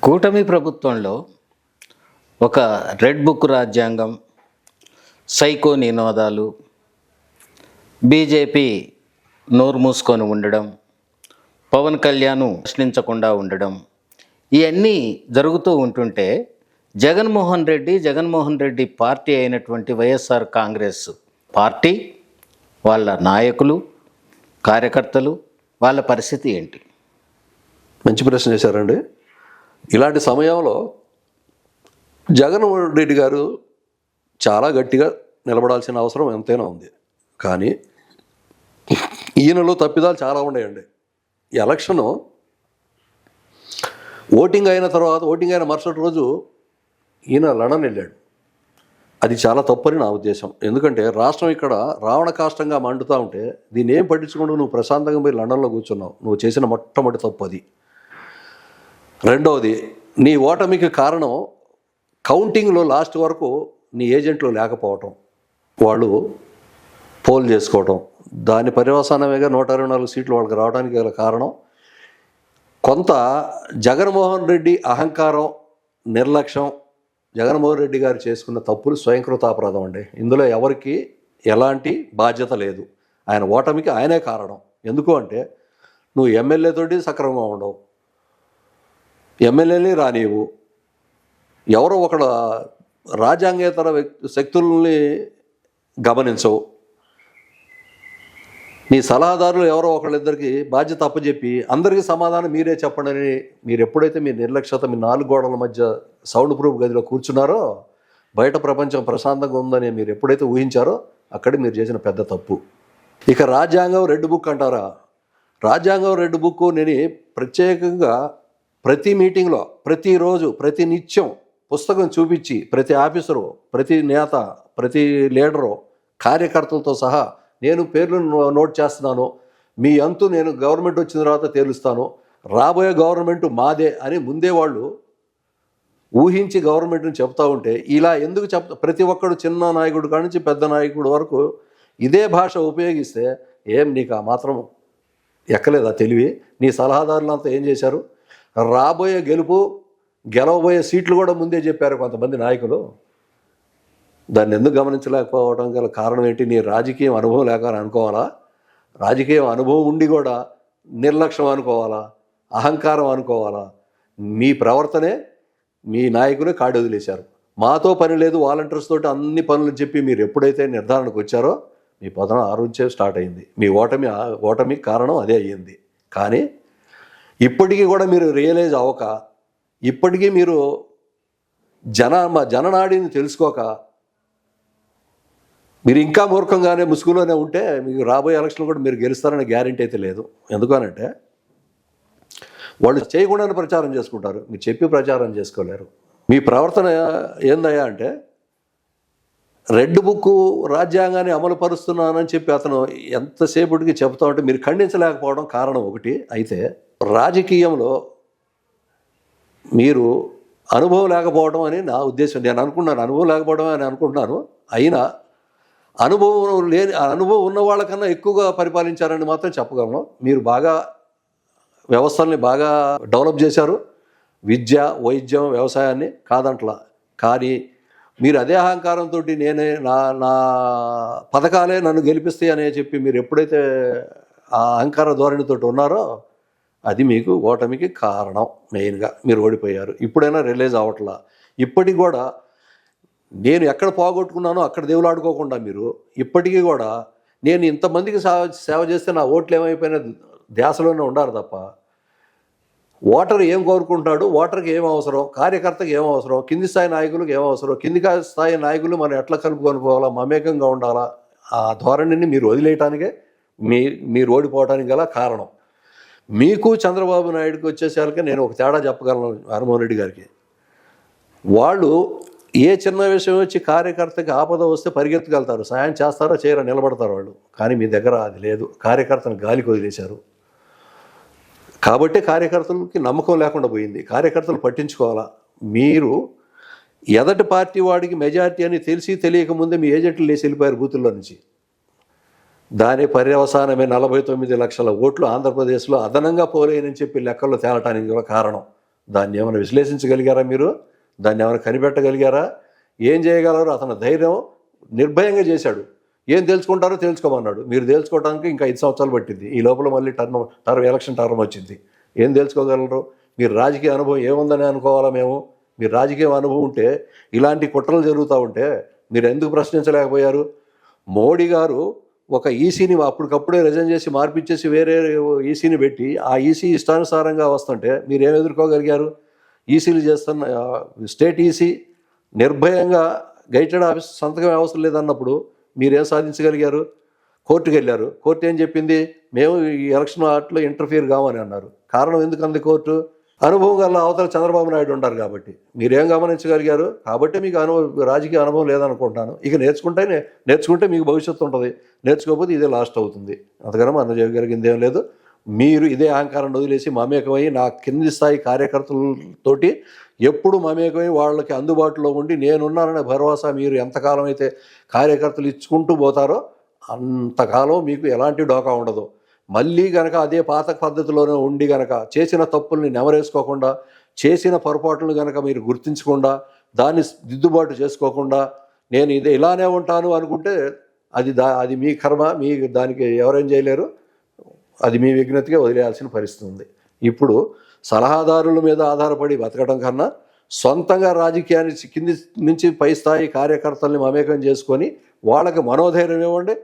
కూటమి ప్రభుత్వంలో ఒక రెడ్ బుక్ రాజ్యాంగం, సైకో నినాదాలు, బీజేపీ నోరు మూసుకొని ఉండడం, పవన్ కళ్యాణ్ ప్రశ్నించకుండా ఉండడం, ఇవన్నీ జరుగుతూ ఉంటుంటే జగన్మోహన్ రెడ్డి పార్టీ అయినటువంటి వైఎస్ఆర్ కాంగ్రెస్ పార్టీ, వాళ్ళ నాయకులు, కార్యకర్తలు, వాళ్ళ పరిస్థితి ఏంటి? మంచి ప్రశ్న చేశారండి. ఇలాంటి సమయంలో జగన్మోహన్ రెడ్డి గారు చాలా గట్టిగా నిలబడాల్సిన అవసరం ఎంతైనా ఉంది. కానీ ఈయనలో తప్పిదాలు చాలా ఉన్నాయండి. ఈ ఎలక్షను ఓటింగ్ అయిన తర్వాత, ఓటింగ్ అయిన మరుసటి రోజు ఈయన లండన్ వెళ్ళాడు. అది చాలా తప్పని నా ఉద్దేశం. ఎందుకంటే రాష్ట్రం ఇక్కడ రావణ కాష్టంగా మండుతూ ఉంటే దీన్ని ఏం పట్టించుకుంటూ నువ్వు ప్రశాంతంగా పోయి లండన్లో కూర్చున్నావు. నువ్వు చేసిన మొట్టమొదటి తప్పు అది. రెండవది, నీ ఓటమికి కారణం కౌంటింగ్లో లాస్ట్ వరకు నీ ఏజెంట్లు లేకపోవటం, వాళ్ళు పోల్ చేసుకోవటం, దాని పర్యవసానమేగా 124 సీట్లు వాళ్ళకి రావడానికి గల కారణం కొంత జగన్మోహన్ రెడ్డి అహంకారం, నిర్లక్ష్యం. జగన్మోహన్ రెడ్డి గారు చేసుకున్న తప్పులు స్వయంకృతాపరాధం అండి. ఇందులో ఎవరికి ఎలాంటి బాధ్యత లేదు. ఆయన ఓటమికి ఆయనే కారణం. ఎందుకు అంటే నువ్వు ఎమ్మెల్యేతోటి సక్రమంగా ఉండవు, ఎమ్మెల్యేని రానివ్వు, ఎవరో ఒక రాజ్యాంగేతర శక్తుల్ని గమనించవు, నీ సలహాదారులు ఎవరో ఒకళ్ళిద్దరికి బాధ్యత అప్పచెప్పి అందరికీ సమాధానం మీరే చెప్పండి అని మీరు ఎప్పుడైతే మీ నిర్లక్ష్యత, మీ 4 గోడల మధ్య సౌండ్ ప్రూఫ్ గదిలో కూర్చున్నారో, బయట ప్రపంచం ప్రశాంతంగా ఉందని మీరు ఎప్పుడైతే ఊహించారో అక్కడే మీరు చేసిన పెద్ద తప్పు. ఇక రాజ్యాంగం రెడ్ బుక్ అంటారా? రాజ్యాంగం రెడ్ బుక్ నేను ప్రత్యేకంగా ప్రతి మీటింగ్లో, ప్రతిరోజు, ప్రతి నిత్యం పుస్తకం చూపించి ప్రతి ఆఫీసరు, ప్రతి నేత, ప్రతి లీడరు, కార్యకర్తలతో సహా నేను పేర్లు నోట్ చేస్తున్నాను. మీ అంతు నేను గవర్నమెంట్ వచ్చిన తర్వాత తేలుస్తాను, రాబోయే గవర్నమెంట్ మాదే అని ముందే వాళ్ళు ఊహించి గవర్నమెంట్ని చెప్తా ఉంటే ఇలా ఎందుకు ప్రతి ఒక్కడు చిన్న నాయకుడు కాడి నుంచి పెద్ద నాయకుడు వరకు ఇదే భాష ఉపయోగిస్తే ఏం నీకు ఆ మాత్రం ఎక్కలేదా తెలివి? నీ సలహాదారులంతా ఏం చేశారు? రాబోయే గెలవబోయే సీట్లు కూడా ముందే చెప్పారు కొంతమంది నాయకులు. దాన్ని ఎందుకు గమనించలేకపోవడం గల కారణం ఏంటి? నీ రాజకీయం అనుభవం లేక అనుకోవాలా? రాజకీయం అనుభవం ఉండి కూడా నిర్లక్ష్యం అనుకోవాలా? అహంకారం అనుకోవాలా? మీ ప్రవర్తనే మీ నాయకులే కాడి వదిలేశారు. మాతో పని లేదు, వాలంటీర్స్ తోటి అన్ని పనులు చెప్పి మీరు ఎప్పుడైతే నిర్ధారణకు వచ్చారో మీ పతనం ఆ రోజే స్టార్ట్ అయింది. మీ ఓటమి కారణం అదే అయ్యింది. కానీ ఇప్పటికీ కూడా మీరు రియలైజ్ అవ్వక, ఇప్పటికీ మీరు జననాడిని తెలుసుకోక మీరు ఇంకా మూర్ఖంగానే ముసుగులోనే ఉంటే మీకు రాబోయే ఎలక్షన్లు కూడా మీరు గెలుస్తారనే గ్యారెంటీ అయితే లేదు. ఎందుకనంటే వాళ్ళు చేయకుండానే ప్రచారం చేసుకుంటారు, మీరు చెప్పి ప్రచారం చేసుకోలేరు. మీ ప్రవర్తన ఏందయ్యా అంటే రెడ్ బుక్ రాజ్యాంగాన్ని అమలు పరుస్తున్నానని చెప్పి అతను ఎంతసేపటికి చెప్తా ఉంటే మీరు ఖండించలేకపోవడం కారణం ఒకటి. అయితే రాజకీయంలో మీరు అనుభవం లేకపోవడం అని నా ఉద్దేశం. నేను అనుకున్నాను అనుభవం లేకపోవడం అని అనుకుంటున్నాను. అయినా అనుభవం ఉన్న వాళ్ళకన్నా ఎక్కువగా పరిపాలించారని మాత్రం చెప్పగలను. మీరు బాగా వ్యవస్థల్ని బాగా డెవలప్ చేశారు, విద్య, వైద్యం, వ్యవసాయాన్ని కాదంట్లా. కానీ మీరు అదే అహంకారంతో నేనే నా పథకాలే నన్ను గెలిపిస్తాయి అని చెప్పి మీరు ఎప్పుడైతే ఆ అహంకార ధోరణితో ఉన్నారో అది మీకు ఓటమికి కారణం. మెయిన్గా మీరు ఓడిపోయారు. ఇప్పుడైనా రిలీజ్ అవ్వట్లా. ఇప్పటికి కూడా నేను ఎక్కడ పోగొట్టుకున్నానో అక్కడ దేవులాడుకోకుండా మీరు ఇప్పటికీ కూడా నేను ఇంతమందికి సేవ చేస్తే నా ఓట్లు ఏమైపోయినా ధ్యాసలోనే ఉండాలి తప్ప ఓటర్ ఏం కోరుకుంటాడు, ఓటర్కి ఏం అవసరం, కార్యకర్తకి ఏం అవసరం, కింది స్థాయి నాయకులకు ఏం అవసరం, కింది స్థాయి నాయకులు మనం ఎట్లా కలుపుకొని పోవాలా, మమేకంగా ఉండాలా, ఆ ధోరణిని మీరు వదిలేయటానికే మీరు ఓడిపోవడానికి గల కారణం. మీకు చంద్రబాబు నాయుడుకి వచ్చేసరికి నేను ఒక తేడా చెప్పగలను. జగన్మోహన్ రెడ్డి గారికి వాళ్ళు ఏ చిన్న విషయం వచ్చి కార్యకర్తకి ఆపద వస్తే పరిగెత్తుకెళ్తారు, సాయం చేస్తారో చేయరో నిలబడతారు వాళ్ళు. కానీ మీ దగ్గర అది లేదు. కార్యకర్తను గాలికి వదిలేశారు కాబట్టి కార్యకర్తలకి నమ్మకం లేకుండా పోయింది. కార్యకర్తలు పట్టించుకోవాలా. మీరు ఎదటి పార్టీ వాడికి మెజారిటీ అని తెలిసి తెలియక ముందే మీ ఏజెంట్లు లేచి వెళ్ళిపోయారు బూతుల్లో నుంచి. దాని పర్యవసానమే 49 లక్షల ఓట్లు ఆంధ్రప్రదేశ్లో అదనంగా పోలేనని చెప్పి లెక్కల్లో తేలటానికి కూడా కారణం దాన్ని ఏమైనా విశ్లేషించగలిగారా మీరు? దాన్ని ఏమైనా కనిపెట్టగలిగారా? ఏం చేయగలరు? అతని ధైర్యం నిర్భయంగా చేశాడు. ఏం తెలుసుకుంటారో తెలుసుకోమన్నాడు. మీరు తెలుసుకోవడానికి ఇంకా 5 సంవత్సరాలు పట్టింది. ఈ లోపల మళ్ళీ ఎలక్షన్ టర్మ్ వచ్చింది. ఏం తెలుసుకోగలరు? మీరు రాజకీయ అనుభవం ఏముందని అనుకోవాలా మేము? మీరు రాజకీయ అనుభవం ఉంటే ఇలాంటి కుట్రలు జరుగుతూ ఉంటే మీరు ఎందుకు ప్రశ్నించలేకపోయారు? మోడీ గారు ఒక ఈసీని అప్పటికప్పుడే రిజైన్ చేసి మార్పిచ్చేసి వేరే ఈసీని పెట్టి ఆ ఈసీ ఇష్టానుసారంగా వస్తుంటే మీరు ఏం ఎదుర్కోగలిగారు? ఈసీలు చేస్తున్న స్టేట్ ఈసీ నిర్భయంగా గైటెడ్ ఆఫీస్ సంతకం అవసరం లేదన్నప్పుడు మీరేం సాధించగలిగారు? కోర్టుకు వెళ్ళారు. కోర్టు ఏం చెప్పింది? మేము ఈ ఎలక్షన్ ఆటలో ఇంటర్ఫియర్ కావని అన్నారు. కారణం ఎందుకంది కోర్టు? అనుభవం గల అవతల చంద్రబాబు నాయుడు ఉంటారు కాబట్టి. మీరేం గమనించగలిగారు? కాబట్టి మీకు రాజకీయ అనుభవం లేదనుకుంటున్నాను. ఇక నేర్చుకుంటే మీకు భవిష్యత్తు ఉంటుంది. నేర్చుకోకపోతే ఇదే లాస్ట్ అవుతుంది. అంతకన్నా మనం చేయగలిగింది ఏం లేదు. మీరు ఇదే అహంకారాన్ని వదిలేసి మమేకమై నా కింది స్థాయి కార్యకర్తలతోటి ఎప్పుడు మమేకమై వాళ్ళకి అందుబాటులో ఉండి నేనున్నాననే భరోసా మీరు ఎంతకాలం అయితే కార్యకర్తలు ఇచ్చుకుంటూ పోతారో అంతకాలం మీకు ఎలాంటి డోకా ఉండదు. మళ్ళీ గనక అదే పాత పద్ధతిలోనే ఉండి గనక చేసిన తప్పుల్ని నెమరేసుకోకుండా, చేసిన పొరపాట్లను గనక మీరు గుర్తించకుండా, దాన్ని దిద్దుబాటు చేసుకోకుండా నేను ఇలానే ఉంటాను అనుకుంటే అది మీ కర్మ. మీ దానికి ఎవరేం చేయలేరు. అది మీ విజ్ఞతగా వదిలేయాల్సిన పరిస్థితి ఉంది. ఇప్పుడు సలహాదారుల మీద ఆధారపడి బతకడం కన్నా సొంతంగా రాజకీయాన్ని కింది నుంచి పై స్థాయి కార్యకర్తల్ని మమేకం చేసుకొని వాళ్ళకి మనోధైర్యం ఇవ్వండి.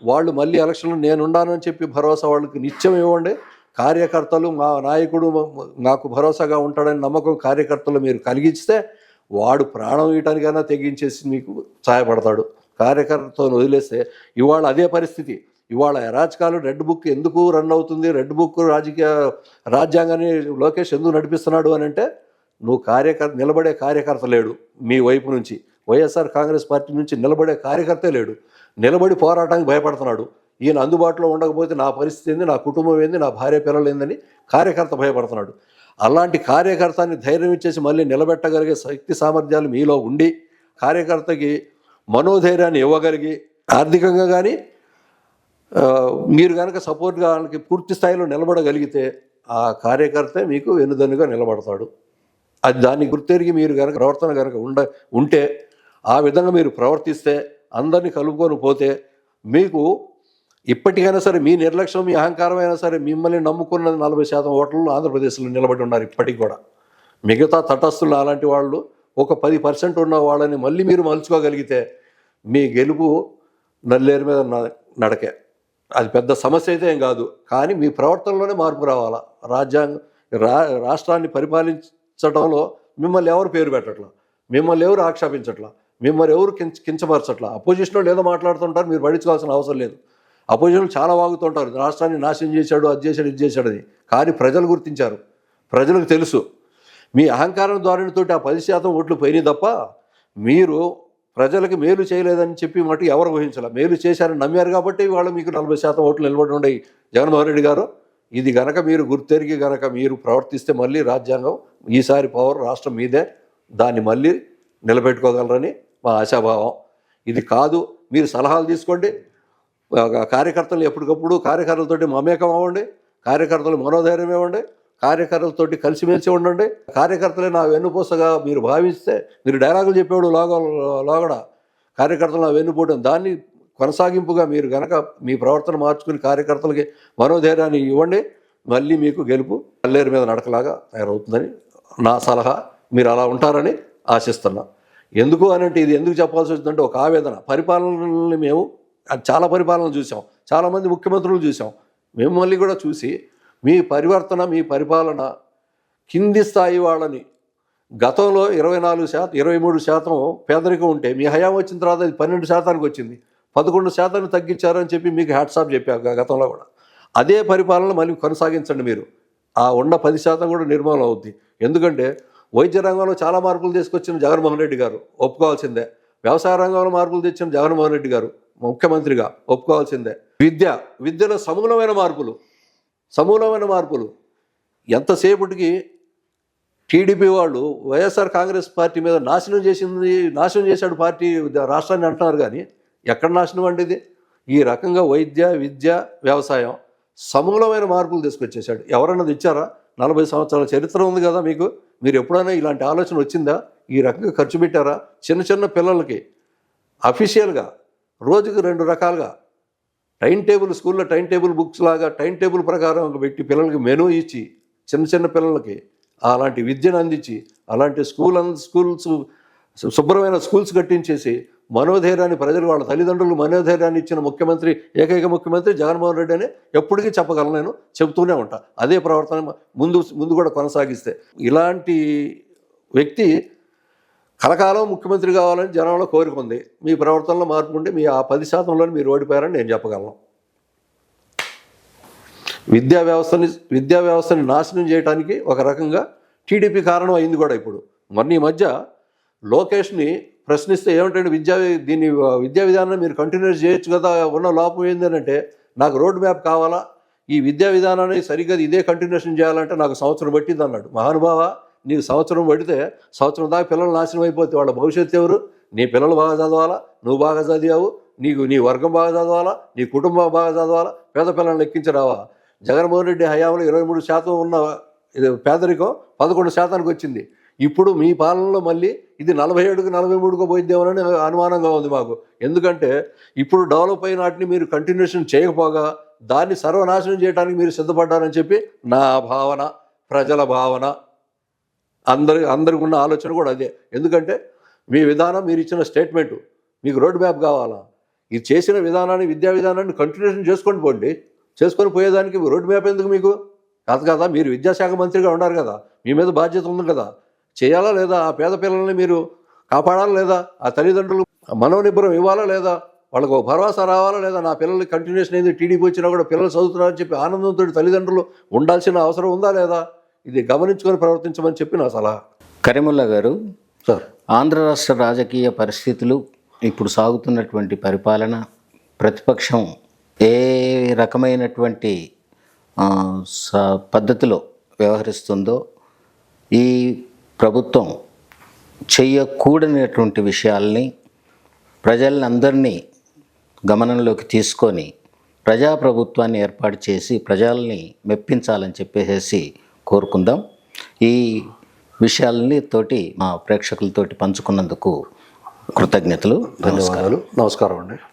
వాళ్ళు మళ్ళీ ఎలక్షన్లో నేనున్నానని చెప్పి భరోసా వాళ్ళకి నిత్యం ఇవ్వండి. కార్యకర్తలు మా నాయకుడు నాకు భరోసాగా ఉంటాడని నమ్మకం కార్యకర్తలు మీరు కలిగిస్తే వాడు ప్రాణం ఇయటానికైనా తెగించేసి మీకు సహాయపడతాడు. కార్యకర్తలను వదిలేస్తే ఇవాళ అదే పరిస్థితి. ఇవాళ అరాచకాలు రెడ్ బుక్ ఎందుకు రన్ అవుతుంది? రెడ్ బుక్ రాజ్యాంగాన్ని లోకేష్ ఎందుకు నడిపిస్తున్నాడు అని అంటే నువ్వు నిలబడే కార్యకర్త లేడు. మీ వైపు నుంచి వైఎస్ఆర్ కాంగ్రెస్ పార్టీ నుంచి నిలబడే కార్యకర్తే లేడు. నిలబడి పోరాటానికి భయపడుతున్నాడు. ఈయన అందుబాటులో ఉండకపోతే నా పరిస్థితి ఏంది, నా కుటుంబం ఏంది, నా భార్య పిల్లలు ఏందని కార్యకర్త భయపడుతున్నాడు. అలాంటి కార్యకర్తని ధైర్యం ఇచ్చేసి మళ్ళీ నిలబెట్టగలిగే శక్తి సామర్థ్యాలు మీలో ఉండి కార్యకర్తకి మనోధైర్యాన్ని ఇవ్వగలిగి ఆర్థికంగా కానీ మీరు కనుక సపోర్ట్గా వాళ్ళకి పూర్తి స్థాయిలో నిలబడగలిగితే ఆ కార్యకర్తే మీకు వెన్నుదన్నుగా నిలబడతాడు. అది దాన్ని గుర్తెరిగి మీరు కనుక ప్రవర్తన కనుక ఉంటే ఆ విధంగా మీరు ప్రవర్తిస్తే అందరినీ కలుపుకొని పోతే మీకు ఇప్పటికైనా సరే మీ నిర్లక్ష్యం మీ అహంకారం అయినా సరే మిమ్మల్ని నమ్ముకున్న 40% ఓట్లలో ఆంధ్రప్రదేశ్లో నిలబడి ఉన్నారు ఇప్పటికి కూడా. మిగతా తటస్థులు అలాంటి వాళ్ళు ఒక 10% ఉన్న వాళ్ళని మళ్ళీ మీరు మలుచుకోగలిగితే మీ గెలుపు నల్లేరు మీద నడకే. అది పెద్ద సమస్య అయితే ఏం కాదు. కానీ మీ ప్రవర్తనలోనే మార్పు రావాలా. రాష్ట్రాన్ని పరిపాలించడంలో మిమ్మల్ని ఎవరు పేరు పెట్టట్లా, మిమ్మల్ని ఎవరు ఆక్షేపించట్లా, మిమ్మల్ని ఎవరు కించపరచట్లా. అపోజిషన్లో ఏదో మాట్లాడుతుంటారు, మీరు పడించుకోవాల్సిన అవసరం లేదు. అపోజిషన్లు చాలా వాగుతుంటారు, రాష్ట్రాన్ని నాశనం చేశాడు, అది చేశాడు, ఇది చేశాడు అని. కానీ ప్రజలు గుర్తించారు, ప్రజలకు తెలుసు. మీ అహంకారం ధోరణితోటి ఆ 10% ఓట్లు పోయినాయి తప్ప మీరు ప్రజలకు మేలు చేయలేదని చెప్పి మటు ఎవరు ఊహించాల. మేలు చేశారని నమ్మారు కాబట్టి వాళ్ళు మీకు 40% ఓట్లు నిలబడి ఉండేవి. జగన్మోహన్ రెడ్డి గారు ఇది గనక మీరు గుర్తెరిగి గనక మీరు ప్రవర్తిస్తే మళ్ళీ రాజ్యాంగం ఈసారి పవర్ రాష్ట్రం మీదే, దాన్ని మళ్ళీ నిలబెట్టుకోగలరని మా ఆశాభావం. ఇది కాదు మీరు సలహాలు తీసుకోండి. కార్యకర్తలు ఎప్పటికప్పుడు కార్యకర్తలతోటి మమేకం అవ్వండి, కార్యకర్తలు మనోధైర్యం ఇవ్వండి, కార్యకర్తలతోటి కలిసిమెలిసి ఉండండి. కార్యకర్తలే నా వెన్నుపూసగా మీరు భావిస్తే మీరు డైలాగులు చెప్పేవాడు లోగడ కార్యకర్తలు నా వెన్నుపోవడం దాన్ని కొనసాగింపుగా మీరు గనక మీ ప్రవర్తన మార్చుకుని కార్యకర్తలకి మనోధైర్యాన్ని ఇవ్వండి. మళ్ళీ మీకు గెలుపు కల్లేరు మీద నడకలాగా తయారవుతుందని నా సలహా. మీరు అలా ఉంటారని ఆశిస్తున్నా. ఎందుకు అని అంటే ఇది ఎందుకు చెప్పాల్సి వచ్చిందంటే ఒక ఆవేదన. పరిపాలనని మేము చాలా పరిపాలన చూసాం, చాలామంది ముఖ్యమంత్రులు చూసాం, మిమ్మల్ని కూడా చూసి మీ పరివర్తన మీ పరిపాలన కింది స్థాయి వాళ్ళని గతంలో 24%, 23% పేదరికం ఉంటే మీ హయాం వచ్చిన తర్వాత అది 12%కి వచ్చింది. 11% తగ్గించారని చెప్పి మీకు హ్యాట్సాప్ చెప్పాక గతంలో కూడా అదే పరిపాలన మళ్ళీ కొనసాగించండి. మీరు ఆ ఉన్న 10% కూడా నిర్మూలన అవుద్ది. ఎందుకంటే వైద్య రంగంలో చాలా మార్పులు తీసుకొచ్చిన జగన్మోహన్ రెడ్డి గారు ఒప్పుకోవాల్సిందే. వ్యవసాయ రంగంలో మార్పులు తెచ్చిన జగన్మోహన్ రెడ్డి గారు ముఖ్యమంత్రిగా ఒప్పుకోవాల్సిందే. విద్యలో సమూలమైన మార్పులు ఎంతసేపటికి టీడీపీ వాళ్ళు వైఎస్ఆర్ కాంగ్రెస్ పార్టీ మీద నాశనం చేశాడు పార్టీ రాష్ట్రాన్ని అంటున్నారు. కానీ ఎక్కడ నాశనం అంటే ఇది? ఈ రకంగా వైద్య, విద్య, వ్యవసాయం సమూలమైన మార్పులు తీసుకొచ్చేసాడు. ఎవరన్నది ఇచ్చారా? 40 సంవత్సరాల చరిత్ర ఉంది కదా మీకు. మీరు ఎప్పుడైనా ఇలాంటి ఆలోచన వచ్చిందా? ఈ రకంగా ఖర్చు పెట్టారా? చిన్న చిన్న పిల్లలకి అఫీషియల్గా రోజుకు 2 రకాలుగా టైం టేబుల్, స్కూల్లో టైం టేబుల్ బుక్స్ లాగా టైం టేబుల్ ప్రకారం పెట్టి పిల్లలకి మెనూ ఇచ్చి చిన్న చిన్న పిల్లలకి అలాంటి విద్యను అందించి అలాంటి స్కూల్స్ శుభ్రమైన స్కూల్స్ కట్టించేసి మనోధైర్యాన్ని ప్రజలు వాళ్ళ తల్లిదండ్రులు మనోధైర్యాన్ని ఇచ్చిన ముఖ్యమంత్రి, ఏకైక ముఖ్యమంత్రి జగన్మోహన్ రెడ్డి అని ఎప్పటికీ చెప్పగలను. నేను చెబుతూనే ఉంటా. అదే ప్రవర్తన ముందు కూడా కొనసాగిస్తే. ఇలాంటి వ్యక్తి కలకాలం ముఖ్యమంత్రి కావాలని జనంలో కోరిక ఉంది. మీ ప్రవర్తనలో మార్పు ఉంటే మీ ఆ 10%లోనే మీరు ఓడిపోయారని నేను చెప్పగలను. విద్యా వ్యవస్థని నాశనం చేయడానికి ఒక రకంగా టీడీపీ కారణం అయింది కూడా. ఇప్పుడు మొన్న ఈ మధ్య లోకేష్ని ప్రశ్నిస్తే ఏమంటే విద్యా విధానాన్ని మీరు కంటిన్యూస్ చేయొచ్చు కదా, ఉన్న లోపం ఏంటంటే నాకు రోడ్ మ్యాప్ కావాలా, ఈ విద్యా విధానాన్ని సరిగ్గా ఇదే కంటిన్యూషన్ చేయాలంటే నాకు సంవత్సరం పట్టింది అన్నాడు. మహానుభావ, నీకు సంవత్సరం పడితే సంవత్సరం దాకా పిల్లలు నాశనం అయిపోతే వాళ్ళ భవిష్యత్తు ఎవరు? నీ పిల్లలు బాగా చదవాలా, నువ్వు బాగా చదివావు, నీ వర్గం బాగా చదవాలా, నీ కుటుంబం బాగా చదవాలా, పేద పిల్లల్ని ఎక్కించి రావా? జగన్మోహన్ రెడ్డి హయాంలో 23% ఉన్న పేదరికం 11%కి వచ్చింది. ఇప్పుడు మీ పాలనలో మళ్ళీ ఇది 47కు 43కు పోయిద్దేమోనని అనుమానంగా ఉంది మాకు. ఎందుకంటే ఇప్పుడు డెవలప్ అయిన వాటిని మీరు కంటిన్యూషన్ చేయకపోగా దాన్ని సర్వనాశనం చేయడానికి మీరు సిద్ధపడ్డారని చెప్పి నా భావన, ప్రజల భావన, అందరికి ఉన్న ఆలోచన కూడా అదే. ఎందుకంటే మీ విధానం, మీరు ఇచ్చిన స్టేట్మెంటు, మీకు రోడ్ మ్యాప్ కావాలా, ఇది చేసిన విధానాన్ని, విద్యా విధానాన్ని కంటిన్యూషన్ చేసుకొని పోయేదానికి రోడ్ మ్యాప్ ఎందుకు మీకు? కాదు కదా, మీరు విద్యాశాఖ మంత్రిగా ఉన్నారు కదా, మీ మీద బాధ్యత ఉంది కదా, చేయాలా లేదా? ఆ పేద పిల్లల్ని మీరు కాపాడాలా లేదా? ఆ తల్లిదండ్రులు మనోనిబ్బరం ఇవ్వాలా లేదా? వాళ్ళకు భరోసా రావాలా లేదా? నా పిల్లలకి కంటిన్యూషన్ అయింది, టీడీపీ వచ్చినా కూడా పిల్లలు చదువుతున్నారని చెప్పి ఆనందంతో తల్లిదండ్రులు ఉండాల్సిన అవసరం ఉందా లేదా? ఇది గమనించుకొని ప్రవర్తించమని చెప్పి నా సలహా. కరీముల్లా గారు, సార్, ఆంధ్ర రాష్ట్ర రాజకీయ పరిస్థితులు, ఇప్పుడు సాగుతున్నటువంటి పరిపాలన, ప్రతిపక్షం ఏ రకమైనటువంటి పద్ధతిలో వ్యవహరిస్తుందో, ఈ ప్రభుత్వం చెయ్యకూడనటువంటి విషయాల్ని ప్రజలందరినీ గమనంలోకి తీసుకొని ప్రజాప్రభుత్వాన్ని ఏర్పాటు చేసి ప్రజల్ని మెప్పించాలని చెప్పేసి కోరుకుందాం. ఈ విషయాలని మా ప్రేక్షకులతోటి పంచుకున్నందుకు కృతజ్ఞతలు, ధన్యవాదాలు. నమస్కారం అండి.